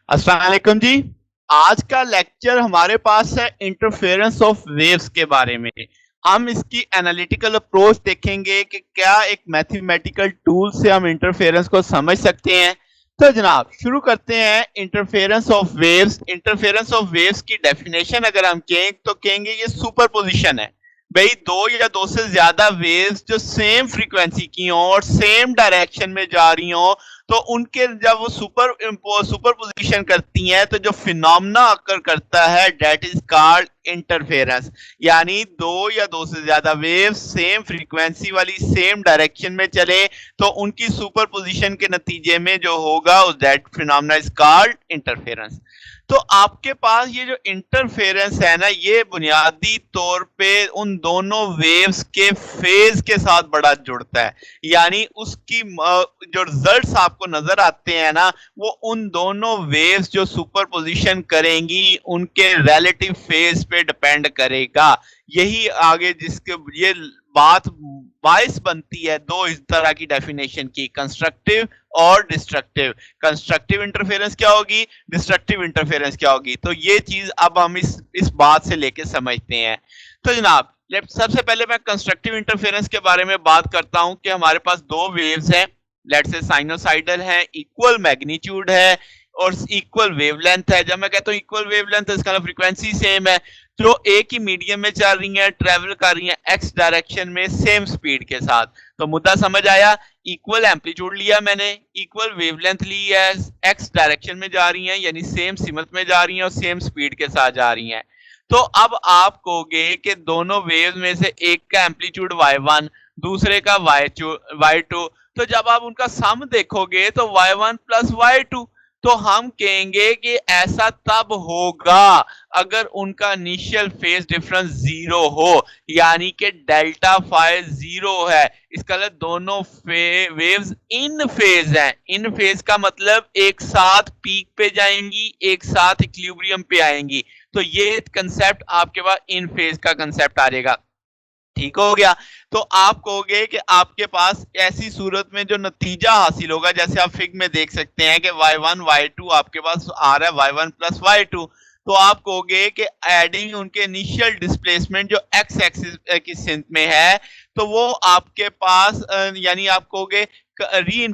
अस्सलाम वालेकुम जी। आज का लेक्चर हमारे पास है इंटरफेरेंस ऑफ वेव्स के बारे में। हम इसकी एनालिटिकल अप्रोच देखेंगे कि क्या एक मैथमेटिकल टूल से हम इंटरफेरेंस को समझ सकते हैं। तो जनाब शुरू करते हैं interference of waves. Interference of waves की डेफिनेशन अगर हम कहें तो कहेंगे ये सुपरपोजिशन है। भाई दो या दो से ज्यादा वेव्स जो सेम फ्रीक्वेंसी की हों और सेम डायरेक्शन में जा रही हों, तो उनके जब वो सुपर पोजिशन करती हैं तो जो फिनोमेना अकर करता है दैट इज कॉल्ड इंटरफेरेंस। यानी दो या दो से ज्यादा वेव सेम फ्रीक्वेंसी वाली सेम डायरेक्शन में चले तो उनकी सुपर पोजिशन के नतीजे में जो होगा उस that phenomena is called interference. तो आपके पास ये जो इंटरफेरेंस है ना, ये बुनियादी तौर पे उन दोनों वेव्स के फेज के साथ बड़ा जुड़ता है। यानी उसकी जो रिजल्ट्स आपको नजर आते हैं ना, वो उन दोनों वेव्स जो सुपरपोजिशन करेंगी उनके रिलेटिव फेज पे डिपेंड करेगा। यही आगे जिसके ये बात बाइस बनती है दो इस तरह की डेफिनेशन की, कंस्ट्रक्टिव और डिस्ट्रक्टिव। कंस्ट्रक्टिव इंटरफेरेंस क्या होगी, डिस्ट्रक्टिव इंटरफेरेंस क्या होगी, तो ये चीज अब हम इस बात से लेके समझते हैं। तो जनाब सबसे पहले मैं कंस्ट्रक्टिव इंटरफेरेंस के बारे में बात करता हूं कि हमारे पास दो वेव्स हैं, लेट्स से साइनोसाइडल है, इक्वल मैग्नीट्यूड है और इक्वल वेवलेंथ है। जब मैं कहता हूं इक्वल वेवलेंथ, इसका मतलब फ्रीक्वेंसी सेम है, जो एक ही मीडियम में चल रही हैं, ट्रेवल कर रही हैं एक्स डायरेक्शन में सेम स्पीड के साथ। तो मुद्दा समझ आया। इक्वल एम्पलीट्यूड लिया मैंने, इक्वल वेवलेंथ ली है, एक्स डायरेक्शन में जा रही हैं यानी सेम सिमत में जा रही हैं और सेम स्पीड के साथ जा रही हैं। तो अब आप कहोगे कि दोनों वेव में से एक का एम्पलीट्यूड y1 दूसरे का y2, तो जब आप उनका सम देखोगे तो y1 प्लस y2, तो हम कहेंगे कि ऐसा तब होगा अगर उनका इनिशियल फेज डिफरेंस जीरो हो, यानी कि डेल्टा फाई जीरो है। इसका मतलब दोनों वेव्स इन फेज हैं। इन फेज का मतलब एक साथ पीक पे जाएंगी, एक साथ इक्विलिब्रियम पे आएंगी। तो ये कंसेप्ट आपके पास इन फेज का कंसेप्ट आ जाएगा। ठीक हो गया। तो आप कहोगे कि आपके पास ऐसी सूरत में जो नतीजा हासिल होगा, जैसे आप फिग में देख सकते हैं कि y1 y2 आपके पास आ रहा है y1 प्लस y2, तो आप कहोगे कि एडिंग उनके इनिशियल डिस्प्लेसमेंट जो x एक्सिस की सिंथ में है, तो वो आपके पास यानी आप कहोगे री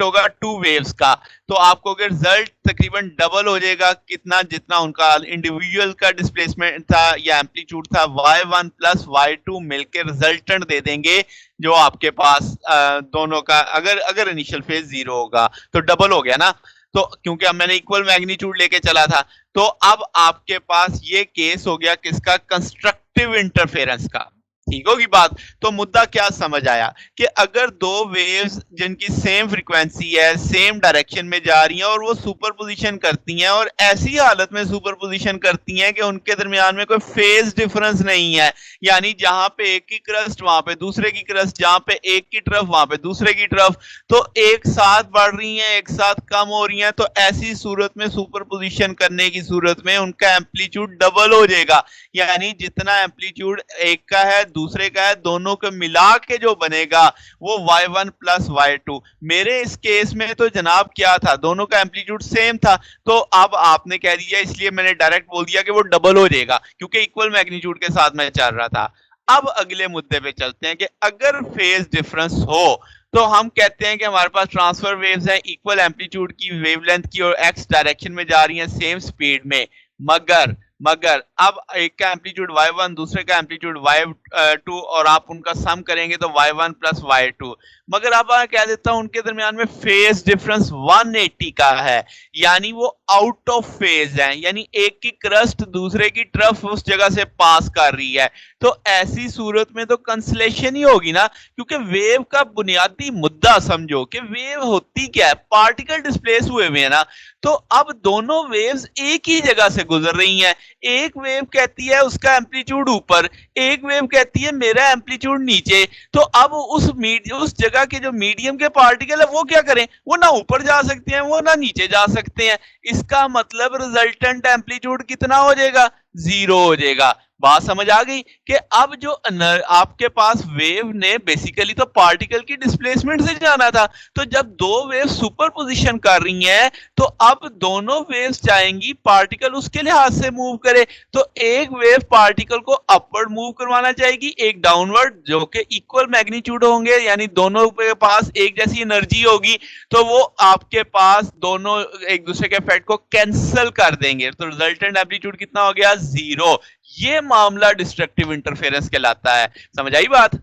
होगा टू वेव्स का। तो आपको अगर रिजल्ट तकरीबन डबल हो जाएगा, कितना जितना उनका इंडिविजुअल का डिस्प्लेसमेंट था या एम्पलीट्यूड था, y1 प्लस y2 मिलकर रिजल्टेंट दे देंगे जो आपके पास दोनों का अगर इनिशियल फेज जीरो होगा तो डबल हो गया ना। तो क्योंकि अब मैंने इक्वल मैग्नीट्यूड लेके चला था, तो अब आपके पास ये केस हो गया किसका, कंस्ट्रक्टिव इंटरफेरेंस का। ठीक होगी बात। तो मुद्दा क्या समझ आया कि अगर दो वेव्स जिनकी सेम फ्रीक्वेंसी है, सेम डायरेक्शन में जा रही हैं और वो सुपरपोजिशन करती हैं, और ऐसी हालत में सुपरपोजिशन करती हैं कि उनके दरमियान में कोई फेज डिफरेंस नहीं है, यानी जहां पे एक की क्रस्ट वहां पे दूसरे की क्रस्ट, जहां पे एक की तरफ वहां पे दूसरे की तरफ, तो एक साथ बढ़ रही हैं एक साथ कम हो रही हैं, तो ऐसी सूरत में सुपरपोजिशन करने की सूरत में उनका एम्पलीट्यूड डबल हो जाएगा। यानी जितना एम्पलीट्यूड एक का है दूसरे का है, दोनों को मिला के जो बनेगा वो y1 प्लस y2। मेरे इस केस में तो जनाब क्या था, दोनों का एम्पलीट्यूड सेम था, तो अब आपने कह दिया, इसलिए मैंने डायरेक्ट बोल दिया कि वो डबल हो जाएगा क्योंकि इक्वल मैग्नीट्यूड के साथ मैं चल रहा था। अब अगले मुद्दे पे चलते हैं कि अगर फेज डिफरेंस हो तो हम कहते हैं कि हमारे पास ट्रांसफर वेव्स हैं इक्वल एम्पलीट्यूड की, वेवलेंथ की, और एक्स डायरेक्शन में जा रही हैं सेम स्पीड में, मगर अब एक का एम्पलीट्यूड y1 दूसरे का एम्पलीट्यूड y2 और आप उनका सम करेंगे तो y1 प्लस y2। मगर अब मैं कह देता हूं उनके दरमियान में फेज डिफरेंस 180 का है, यानी वो आउट ऑफ फेज है, यानी एक की क्रस्ट दूसरे की तरफ उस जगह से पास कर रही है। तो ऐसी सूरत में तो कंसलेशन ही होगी ना, क्योंकि वेव का बुनियादी मुद्दा समझो कि वेव होती क्या है, पार्टिकल डिस्प्लेस हुए हैं ना। तो अब दोनों वेव्स एक ही जगह से गुजर रही हैं। एक वेव कहती है उसका एम्पलीट्यूड ऊपर, एक वेव कहती है मेरा एम्पलीट्यूड नीचे। तो अब उस जगह के जो मीडियम के पार्टिकल है वो क्या करें, वो ना ऊपर जा सकते हैं वो ना नीचे जा सकते हैं। इसका मतलब रिजल्टेंट एम्पलीट्यूड कितना हो जाएगा, जीरो हो जाएगा। बात समझ आ गई कि अब जो आपके पास वेव ने बेसिकली तो पार्टिकल की डिस्प्लेसमेंट से जाना था, तो जब दो वेव सुपर पोजिशन कर रही हैं तो अब दोनों वेव्स चाहेंगी पार्टिकल उसके लिहाज से मूव करे। तो एक वेव पार्टिकल को अपवर्ड मूव करवाना चाहेगी, एक डाउनवर्ड, जो कि इक्वल मैग्नीट्यूड होंगे, यानी दोनों के पास एक जैसी एनर्जी होगी, तो वो आपके पास दोनों एक दूसरे के इफेक्ट को कैंसिल कर देंगे, तो रिजल्टेंट एम्पलीट्यूड कितना हो गया, 0। ये मामला डिस्ट्रक्टिव इंटरफेरेंस कहलाता है। समझ आई बात?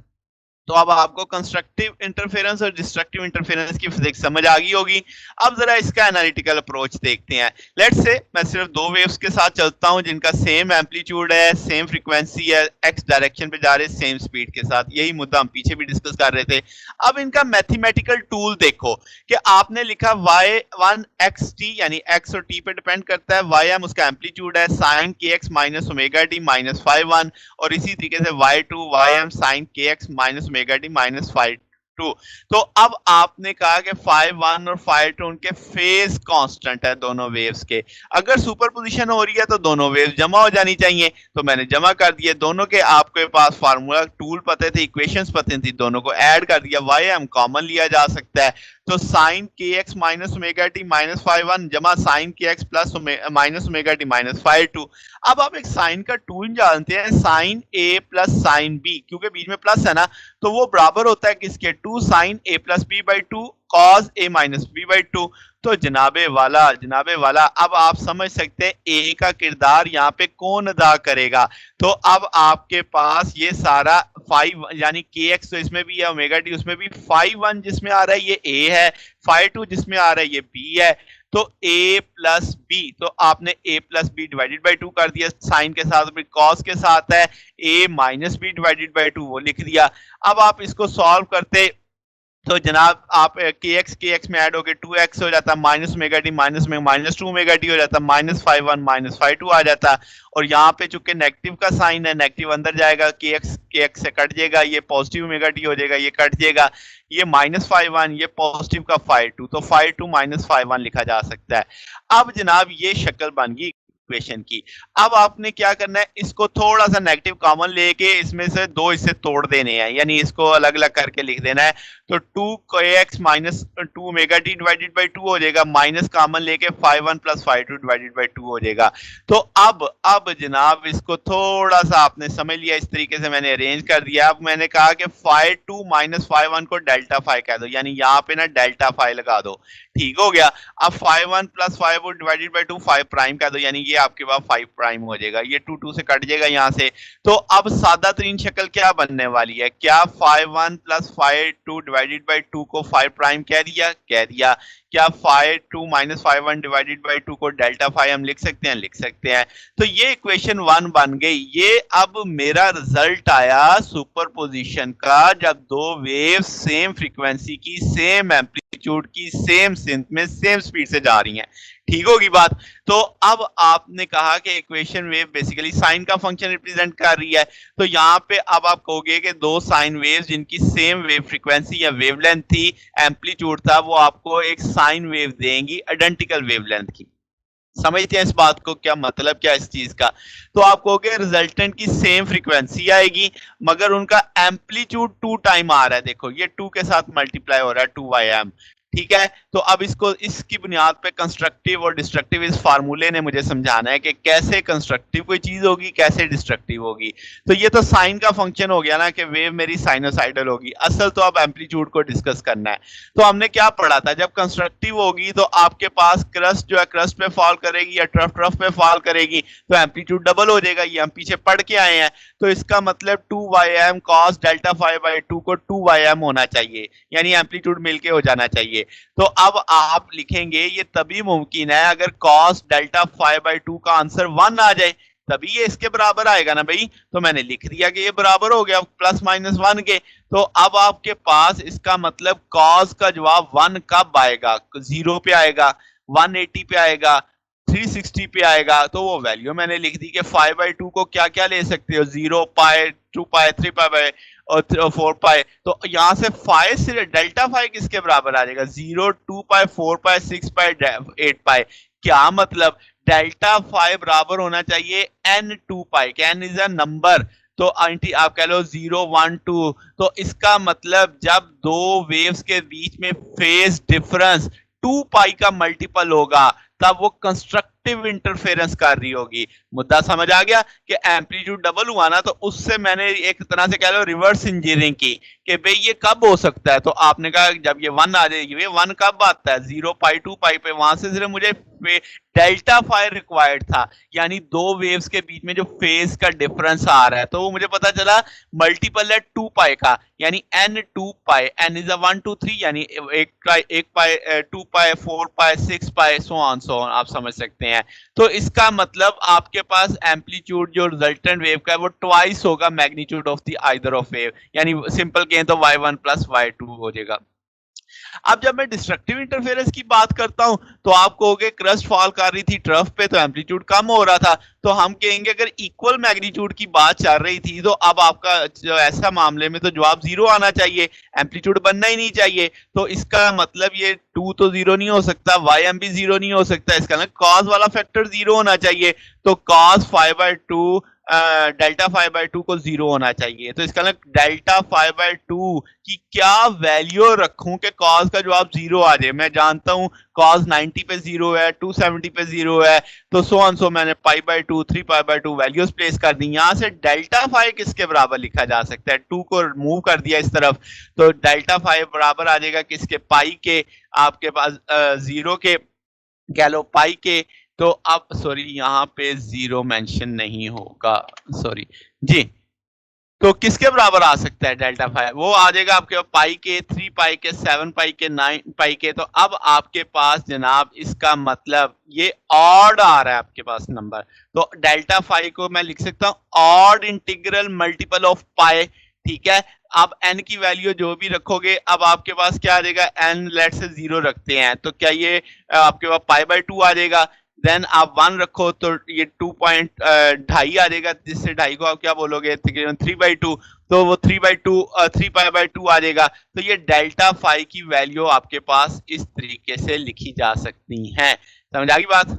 तो अब आपको कंस्ट्रक्टिव इंटरफेरेंस और डिस्ट्रक्टिव इंटरफेरेंस की फिजिक्स समझ आ गई होगी। अब जरा इसका एनालिटिकल अप्रोच देखते हैं। लेट्स से मैं सिर्फ दो वेव्स के साथ चलता हूं जिनका सेम एम्पलीट्यूड है, सेम फ्रीक्वेंसी है, एक्स डायरेक्शन पे जा रहे, सेम स्पीड के साथ। यही मुद्दा हम पीछे भी डिस्कस कर रहे थे। अब इनका मैथमेटिकल टूल देखो कि आपने लिखा y1 xt, यानी x और t पे डिपेंड करता है, ym उसका एम्पलीट्यूड है, sin kx minus omega T minus five one, और इसी तरीके से y2 ym sin kx minus omega T minus five two. तो अब आपने कहा कि फाइव वन और फाइव टू उनके फेज कांस्टेंट है दोनों वेव्स के। अगर सुपरपोजिशन हो रही है तो दोनों वेव्स जमा हो जानी चाहिए, तो मैंने जमा कर दिए दोनों के। आपके पास फार्मूला टूल पते थे, इक्वेशंस पते थी, दोनों को ऐड कर दिया, ym कॉमन लिया जा सकता है, तो साइन के X minus omega T minus five one जमा साइन के X plus minus omega T minus five two. अब आप एक साइन का टूल जानते हैं, sine A plus sine B, क्योंकि बीच में प्लस है ना, तो वो बराबर होता है किसके, two sine A plus B by two cos A minus B by two. तो जनाबे वाला अब आप समझ सकते हैं ए का किरदार यहाँ पे कौन अदा करेगा। तो अब आपके पास ये सारा फाइव, यानी के एक्स तो इसमें भी है, ओमेगा टी उसमें भी, फाइव वन जिसमें आ रहा है ये ए है, फाइव टू जिसमें आ रहा है ये बी है, तो a प्लस बी, तो आपने a plus B divided by two कर दिया, साइन के साथ कॉस के साथ है, a minus B divided by two वो लिख दिया। अब आप इसको सॉल्व करते तो जनाब आप के एक्स में ऐड हो गए, टू एक्स हो जाता, minus omega T minus two omega t हो जाता, minus five one minus five two आ जाता। और यहाँ पे चूंकि नेगेटिव का साइन है, नेगेटिव अंदर जाएगा, के एक्स से कट जाएगा, ये पॉजिटिव ओमेगा टी हो जाएगा, ये कट जाएगा, ये माइनस फाइव वन, ये पॉजिटिव का फाइव टू, तो five two minus five one लिखा जा सकता है। अब जनाब ये शक्ल बन गई इक्वेशन की। अब आपने क्या करना है, इसको थोड़ा सा नेगेटिव कॉमन लेके इसमें से दो हिस्से तोड़ देने हैं, यानी इसको अलग अलग करके लिख देना है। तो two X minus two omega T divided by two हो जाएगा, माइनस कॉमन लेके five one plus five two divided by two हो जाएगा। तो अब जनाब इसको थोड़ा सा आपने समझ लिया, इस तरीके से मैंने अरेंज कर दिया। अब मैंने कहा कि five two minus five one को डेल्टा फाइव कह दो, यानी यहाँ पे ना डेल्टा फाइव लगा दो, ठीक हो गया। अब five one plus five divided by to five prime कह दो, यानी ये आपके पास फाइव प्राइम हो जाएगा, ये टू टू से कट जाएगा यहाँ से। तो अब सादा तरीन शक्ल क्या बनने वाली है, क्या five one plus five two divided by two को फाइव प्राइम कह दिया, कह दिया। क्या five two minus five one divided by two को डेल्टा फाइव हम लिख सकते हैं, लिख सकते हैं। तो ये इक्वेशन वन बन गई। ये अब मेरा रिजल्ट आया सुपरपोजिशन का, जब दो वेव सेम फ्रीक्वेंसी की, सेम एम्पलीट्यूड की, सेम सिंथ में सेम स्पीड से जा रही हैं, ठीक होगी बात। तो अब आपने कहा कि इक्वेशन वेव बेसिकली साइन का फंक्शन रिप्रेजेंट कर रही है, तो यहाँ पे अब आप कहोगे कि दो साइन वेव्स जिनकी सेम वेव फ्रीक्वेंसी या वेवलेंथ थी, एम्पलीट्यूड था, वो आपको एक साइन वेव देंगी आइडेंटिकल वेवलेंथ की। समझते हैं इस बात को, क्या मतलब क्या इस चीज का। तो आप कहोगे रिजल्टेंट की सेम फ्रीक्वेंसी आएगी मगर उनका एम्पलीट्यूड टू टाइम आ रहा है, देखो ये टू के साथ मल्टीप्लाई हो रहा है, टू वाई एम, ठीक है। तो अब इसको इसकी बुनियाद पे कंस्ट्रक्टिव और डिस्ट्रक्टिव इस फार्मूले ने मुझे समझाना है कि कैसे कंस्ट्रक्टिव कोई चीज होगी, कैसे डिस्ट्रक्टिव होगी। तो ये तो साइन का फंक्शन हो गया ना कि वेव मेरी साइनोसाइडल होगी। असल तो अब एम्पलीट्यूड को डिस्कस करना है। तो हमने क्या पढ़ा था, जब कंस्ट्रक्टिव होगी तो आपके पास क्रस्ट जो है क्रस्ट पे फॉल करेगी या ट्रफ पे फॉल करेगी, तो एम्पलीट्यूड डबल हो जाएगा। ये हम पीछे पढ़ के आए हैं। तो इसका मतलब two Y M cos delta five by two को टू वाई एम होना चाहिए, यानी एम्पलीट्यूड मिलके हो जाना चाहिए। तो अब आप लिखेंगे ये तभी मुमकिन है अगर cos delta five by to का आंसर वन आ जाए, तभी ये इसके बराबर आएगा ना भाई। तो मैंने लिख दिया कि ये बराबर हो गया प्लस माइनस वन के। तो अब आपके पास इसका मतलब cos का जवाब वन कब आएगा, जीरो पे आएगा, 180 पे आएगा, 360 पे आएगा। तो वो वैल्यू मैंने लिख दी कि 5/2 को क्या क्या ले सकते हो, 0 पाई, 2 पाई, 3 पाई और 4 पाई। तो यहाँ से 5 से डेल्टा 5 किसके बराबर आ जाएगा, 0, 2 पाई, 4 पाई, 6 पाई, 8 पाई। क्या मतलब, डेल्टा फाई बराबर होना चाहिए n 2 पाई के n इज अ नंबर, तो आप कह लो 0 1 2, तो इसका मतलब जब दो वेव्स के बीच में फेज डिफरेंस 2 पाई का मल्टीपल होगा तब वो कंस्ट्रक्टिव इंटरफेरेंस कर रही होगी। मुद्दा समझ आ गया कि एम्पलीट्यूड डबल हुआ ना, तो उससे मैंने एक तरह से कह लो रिवर्स इंजीनियरिंग की कि भाई ये कब हो सकता है, तो आपने कहा जब ये 1 आ जाएगी, ये 1 कब आता है 0 पाई 2 पाई पे, वहां से सिर्फ मुझे डेल्टा फाई रिक्वायर्ड था, यानी दो वेव्स के बीच में जो फेज का डिफरेंस आ रहा है, तो वो मुझे पता चला मल्टीपल है 2 पाई का, यानी n 2 pi, n is a 1 2 3, यानी एक पाई 2 पाई 4 पाई 6 पाई सो ऑन आप समझ सकते हैं। तो इसका मतलब आपके पास एम्पलीट्यूड जो रिजल्टेंट वेव का है वो ट्वाइस होगा magnitude of the either of wave, यानी सिंपल कहें तो y1 प्लस y2 हो जाएगा। अब जब मैं डिस्ट्रक्टिव इंटरफेरेंस की बात करता हूं तो आप कहोगे क्रस्ट फॉल कर रही थी ट्रफ पे तो एम्पलीट्यूड कम हो रहा था, तो हम कहेंगे अगर इक्वल मैग्नीट्यूड की बात चल रही थी तो अब आपका जो ऐसा मामले में तो जवाब 0 आना चाहिए, एम्पलीट्यूड बनना ही नहीं चाहिए। तो इसका मतलब ये 2 तो 0 नहीं हो सकता, ym भी 0 नहीं हो सकता, इसका मतलब कॉस वाला फैक्टर 0 होना चाहिए, तो cos 5/2 डेल्टा 5/2 को 0 होना चाहिए। तो इसका मतलब डेल्टा 5/2 की क्या वैल्यू रखूं कि cos का जवाब 0 आ जाए। मैं जानता हूं cos 90 पे 0 है, 270 पे 0 है, तो सो मैंने π/2 3π/2 वैल्यूज प्लेस कर दी। यहां से डेल्टा 5 किसके बराबर लिखा जा सकता है, 2 को मूव कर दिया इस तरफ, तो डेल्टा 5 बराबर आ जाएगा किसके, पाई के, आपके पास 0 के कह लो पाई के। तो अब सॉरी यहाँ पे 0 मेंशन नहीं होगा, सॉरी जी, तो किसके बराबर आ सकता है डेल्टा 5, वो आ जाएगा आपके पाई के 3 पाई के 7 पाई के 9 पाई के। तो अब आपके पास जनाब इसका मतलब ये ऑड आ रहा है आपके पास नंबर, तो डेल्टा 5 को मैं लिख सकता हूं odd integral multiple of pi, ठीक है। अब n की वैल्यू जो भी रखोगे, अब आपके पास क्या आ जाएगा, n लेट से 0 रखते हैं तो क्या ये आपके पास π/2 आ जाएगा, देन आप 1 रखो तो ये 2.2 आ जाएगा, जिससे 2.5 को आप क्या बोलोगे 3/2, तो वो 3/2 3π/2 आ जाएगा। तो ये डेल्टा 5 की वैल्यू आपके पास इस तरीके से लिखी जा सकती है। समझ आ गई बात।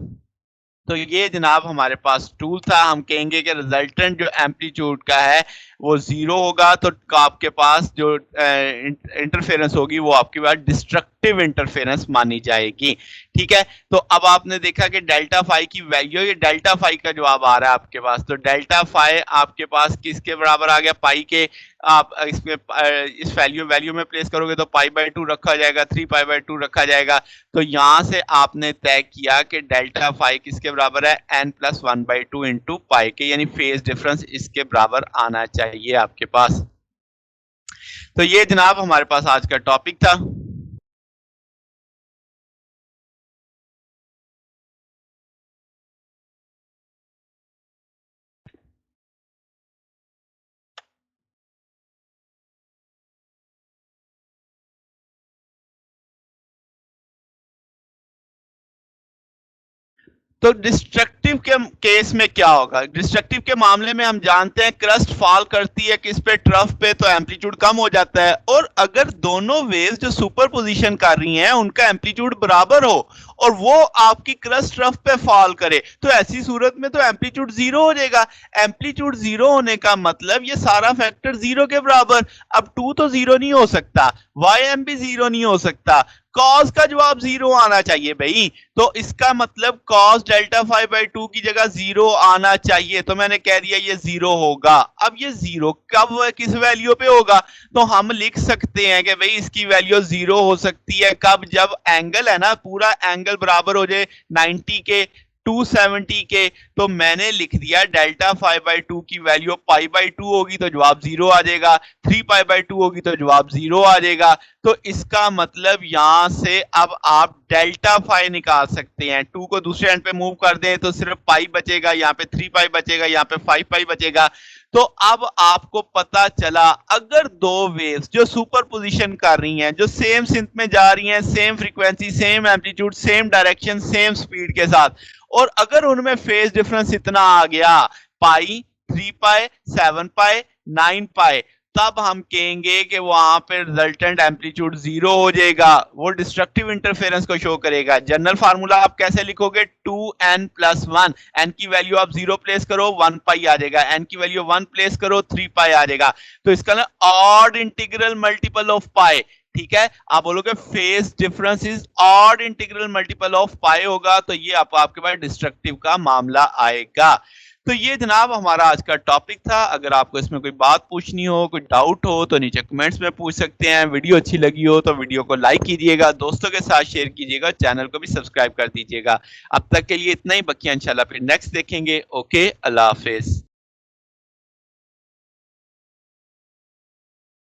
तो ये जनाब हमारे पास टूल था। हम कहेंगे कि रिजल्टेंट जो एम्पलीट्यूड का है वो 0 होगा, तो आपके पास जो इंटरफेरेंस होगी वो आपके पास डिस्ट्रक्टिव इंटरफेरेंस मानी जाएगी, ठीक है। तो अब आपने देखा कि डेल्टा 5 की वैल्यू, ये डेल्टा 5 का जवाब आ रहा है आपके पास, तो डेल्टा 5 आपके पास किसके बराबर आ गया, पाई के। आप इसमें इस वैल्यू में प्लेस करोगे तो π/2 रखा जाएगा, 3π/2 रखा जाएगा। तो यहां से आपने तय किया कि डेल्टा 5 किसके बराबर है, n+1/2 इंटू पाई के, यानी फेज डिफरेंस इसके बराबर आना चाहिए आपके पास। तो ये जनाब हमारे पास आज का टॉपिक था। तो डिस्ट्रक्टिव के केस में क्या होगा, डिस्ट्रक्टिव के मामले में हम जानते हैं क्रस्ट फॉल करती है किस पे, ट्रफ पे, तो एम्पलीट्यूड कम हो जाता है। और अगर दोनों वेव्स जो सुपर पोजिशन कर रही हैं उनका एम्पलीट्यूड बराबर हो और वो आपकी क्रस्ट ट्रफ पे फॉल करे, तो ऐसी सूरत में तो एम्पलीट्यूड 0 हो जाएगा। एम्पलीट्यूड 0 होने का मतलब ये सारा फैक्टर 0 के बराबर। अब 2 तो 0 नहीं हो सकता, ym भी 0 नहीं हो सकता, cos का जवाब 0 आना चाहिए भाई। तो इसका मतलब cos डेल्टा 5/2 की जगह 0 आना चाहिए, तो मैंने कह दिया ये 0 होगा। अब ये 0 कब किस वैल्यू पे होगा, तो हम लिख सकते हैं कि भाई इसकी वैल्यू 0 हो सकती है कब, जब एंगल है ना पूरा एंगल बराबर हो जाए 90 के 270 के। तो मैंने लिख दिया डेल्टा 5/2 की वैल्यू π/2 होगी तो जवाब 0 आ जाएगा, 3π/2 होगी तो जवाब 0 आ जाएगा। तो इसका मतलब यहां से अब आप डेल्टा 5 निकाल सकते हैं, 2 को दूसरे एंड पे मूव कर दें तो सिर्फ पाई बचेगा, यहाँ पे 3π बचेगा, यहाँ पे 5π बचेगा। तो अब आपको पता चला अगर दो वेव्स जो सुपर पोजिशन कर रही हैं, जो सेम सिंथ में जा रही हैं, same frequency, same amplitude, same direction, same speed के साथ, और अगर उनमें फेज डिफरेंस इतना आ गया पाई, 3π, 7π, 9π, तब हम कहेंगे कि वहां पे रिजल्टेंट एम्पलीट्यूड 0 हो जाएगा, वो डिस्ट्रक्टिव इंटरफेरेंस को शो करेगा। जनरल फार्मूला आप कैसे लिखोगे, 2n+1, n की वैल्यू आप 0 प्लेस करो 1 पाई आ जाएगा, n की वैल्यू 1 प्लेस करो 3 पाई आ जाएगा। तो इसका ना odd integral multiple of pi, ठीक है, आप बोलोगे phase difference is odd integral multiple of pi होगा, तो ये आपके पास डिस्ट्रक्टिव का मामला आएगा। तो ये जनाब हमारा आज का टॉपिक था। अगर आपको इसमें कोई बात पूछनी हो, कोई डाउट हो तो नीचे कमेंट्स में पूछ सकते हैं। वीडियो अच्छी लगी हो तो वीडियो को लाइक कीजिएगा, दोस्तों के साथ शेयर कीजिएगा, चैनल को भी सब्सक्राइब कर दीजिएगा। अब तक के लिए इतना ही, बकिया इंशाल्लाह फिर नेक्स्ट देखेंगे। ओके, अल्लाह हाफिज।